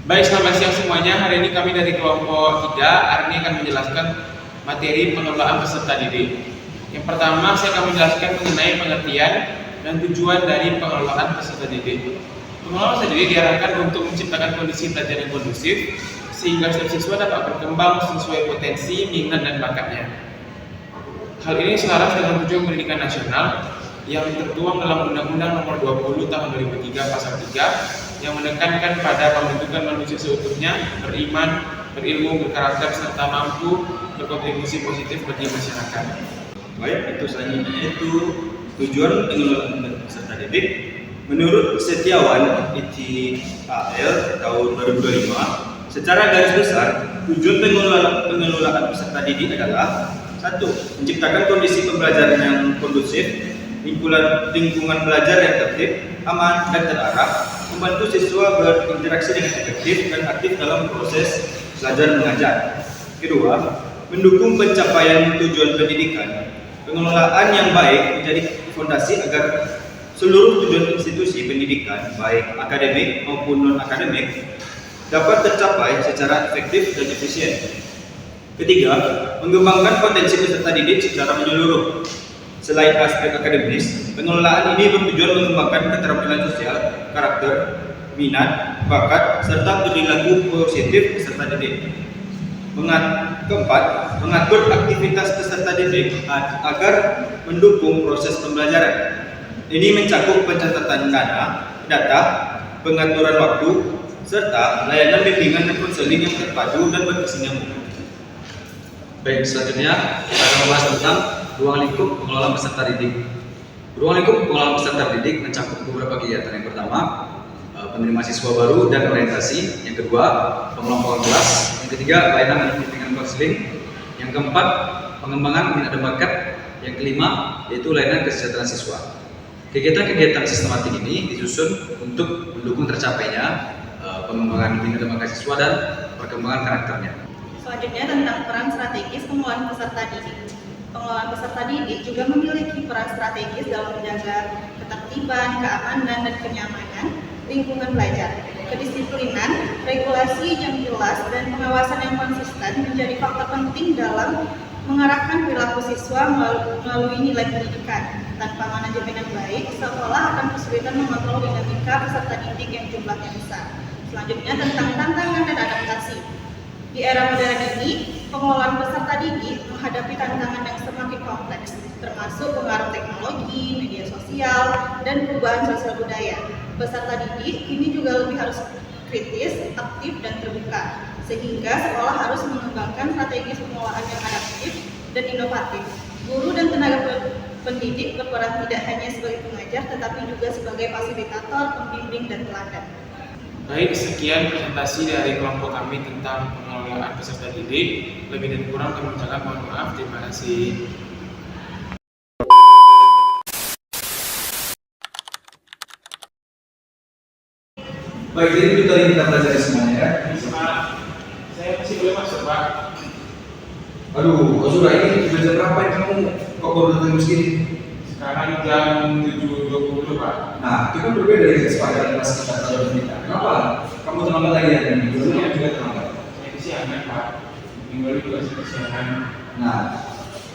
Baik, selamat siang semuanya. Hari ini kami dari kelompok 3, hari ini akan menjelaskan materi pengelolaan peserta didik. Yang pertama, saya akan menjelaskan mengenai pengertian dan tujuan dari pengelolaan peserta didik. Pengelolaan peserta didik diarahkan untuk menciptakan kondisi belajar yang kondusif, sehingga setiap siswa dapat berkembang sesuai potensi, minat, dan bakatnya. Hal ini selaras dengan tujuan pendidikan nasional yang tertuang dalam Undang-Undang Nomor 20 Tahun 2003 Pasal 3 yang menekankan pada pembentukan manusia seutuhnya, beriman, berilmu, berkarakter, serta mampu berkontribusi positif bagi masyarakat. Baik, itu selanjutnya itu tujuan pengelolaan peserta didik. Menurut Setiawan ITAL tahun 2025, secara garis besar tujuan pengelolaan peserta didik adalah: 1. Menciptakan kondisi pembelajaran yang kondusif, lingkungan belajar yang tertib, aman, dan terarah, membantu siswa berinteraksi dengan efektif dan aktif dalam proses belajar mengajar. Kedua, mendukung pencapaian tujuan pendidikan. Pengelolaan yang baik menjadi fondasi agar seluruh tujuan institusi pendidikan, baik akademik maupun non-akademik, dapat tercapai secara efektif dan efisien. Ketiga, mengembangkan potensi peserta didik secara menyeluruh. Selain aspek akademis, pengelolaan ini bertujuan mengembangkan keterampilan sosial, karakter, minat, bakat, serta perilaku positif peserta didik. Keempat, mengatur aktivitas peserta didik agar mendukung proses pembelajaran. Ini mencakup pencatatan data, pengaturan waktu, serta layanan bimbingan dan konseling yang terpadu dan berkesinambungan. Baik, selanjutnya kita akan membahas tentang ruang lingkup pengelolaan peserta didik. Ruang lingkup pengelolaan peserta didik mencakup beberapa kegiatan. Yang pertama, penerima siswa baru dan orientasi. Yang kedua, pengelompokan kelas. Yang ketiga, layanan dan bimbingan konseling. Yang keempat, pengembangan minat dan bakat. Yang kelima, yaitu layanan kesejahteraan siswa. Kegiatan-kegiatan sistematik ini disusun untuk mendukung tercapainya pengembangan minat dan bakat siswa dan perkembangan karakternya. Selanjutnya tentang peran strategis pengelolaan peserta didik. Pengelolaan peserta didik juga memiliki peran strategis dalam menjaga ketertiban, keamanan, dan kenyamanan lingkungan belajar. Kedisiplinan, regulasi yang jelas, dan pengawasan yang konsisten menjadi faktor penting dalam mengarahkan perilaku siswa melalui nilai pendidikan. Tanpa manajemen yang baik, sekolah akan kesulitan mengontrol dinamika peserta didik yang jumlahnya besar. Selanjutnya tentang tantangan dan adaptasi. Di era modern ini, pengelolaan peserta didik menghadapi tantangan yang semakin kompleks, termasuk pengaruh teknologi, media sosial, dan perubahan sosial budaya. Peserta didik ini juga lebih harus kritis, aktif, dan terbuka, sehingga sekolah harus mengembangkan strategi pengelolaan yang adaptif dan inovatif. Guru dan tenaga pendidik berperan tidak hanya sebagai pengajar, tetapi juga sebagai fasilitator, pembimbing, dan teladan. Baik, sekian presentasi dari kelompok kami tentang pengelolaan peserta didik. Lebih dan kurang kami ucapkan mohon maaf. Terima kasih. Baik, jadi itu tadi kita pelajari semuanya ya. Saya masih boleh masuk, Pak? Aduh, kau sudah ini sudah jam berapa ini kamu kok baru datang ke sini? Sekarang jam 7.20, Pak. Nah, itu kan berbeda dari kesepakatan kelas kita kalau kita. Kenapa? Kamu terlambat lagi ya? Dulunya juga terlambat. Saya kesiangan, Pak. Minggu lalu juga saya kesiangan. Nah,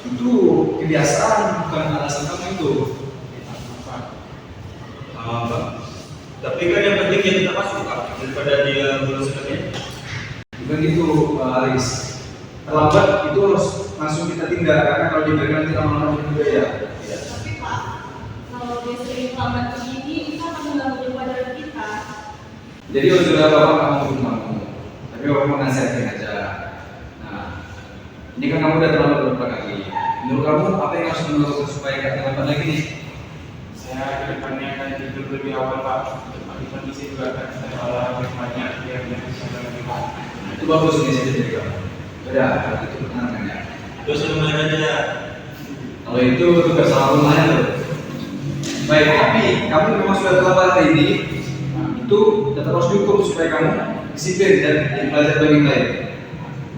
itu kebiasaan bukan alasan kamu itu. Pak. Pak. Tapi kan yang penting dia tetap masuk, Pak, daripada dia belum sebagainya. Bukan gitu, Pak Aris. Terlambat itu harus langsung kita tindak karena kalau dibiarkan nanti lama-lama juga ya. Tapi Pak, kalau dia sering lambat begini, itu akan mengganggu pelajaran kita. Jadi kalau sudah bapak kamu kamu, tapi bapak mau nasihatin aja. Nah, ini kan kamu udah terlambat beberapa kali. Menurut kamu apa yang harus dilakukan supaya gak terlambat lagi nih? Saya ke depannya akan tidur lebih awal, Pak. Untuk kondisi juga akan saya olahraga banyak biar bisa lebih Pak. Itu bagus nih saya jadi kamu. Udah, kalau itu tenang ya. Terus lumayan aja. Kalau itu tugas sama lumayan loh. Baik, tapi kamu memang sudah terlambat hari ini. Itu tetap harus dihukum supaya kamu disiplin dan belajar lebih baik.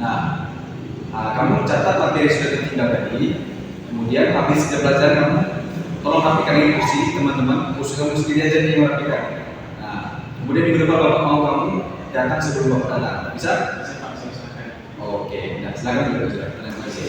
Nah, kamu catat materi sudah tertinggal tadi. Kemudian habis setiap pelajaran kamu tolong rapikan ini kursi teman-teman, kursi kamu sendiri aja nih yang rapikan. Nah, kemudian minggu depan bapak mau kamu datang sebelum Bapak datang. Bisa? Bisa Pak, saya usahakan. Oke, nah silakan dulu sudah. Terima kasih.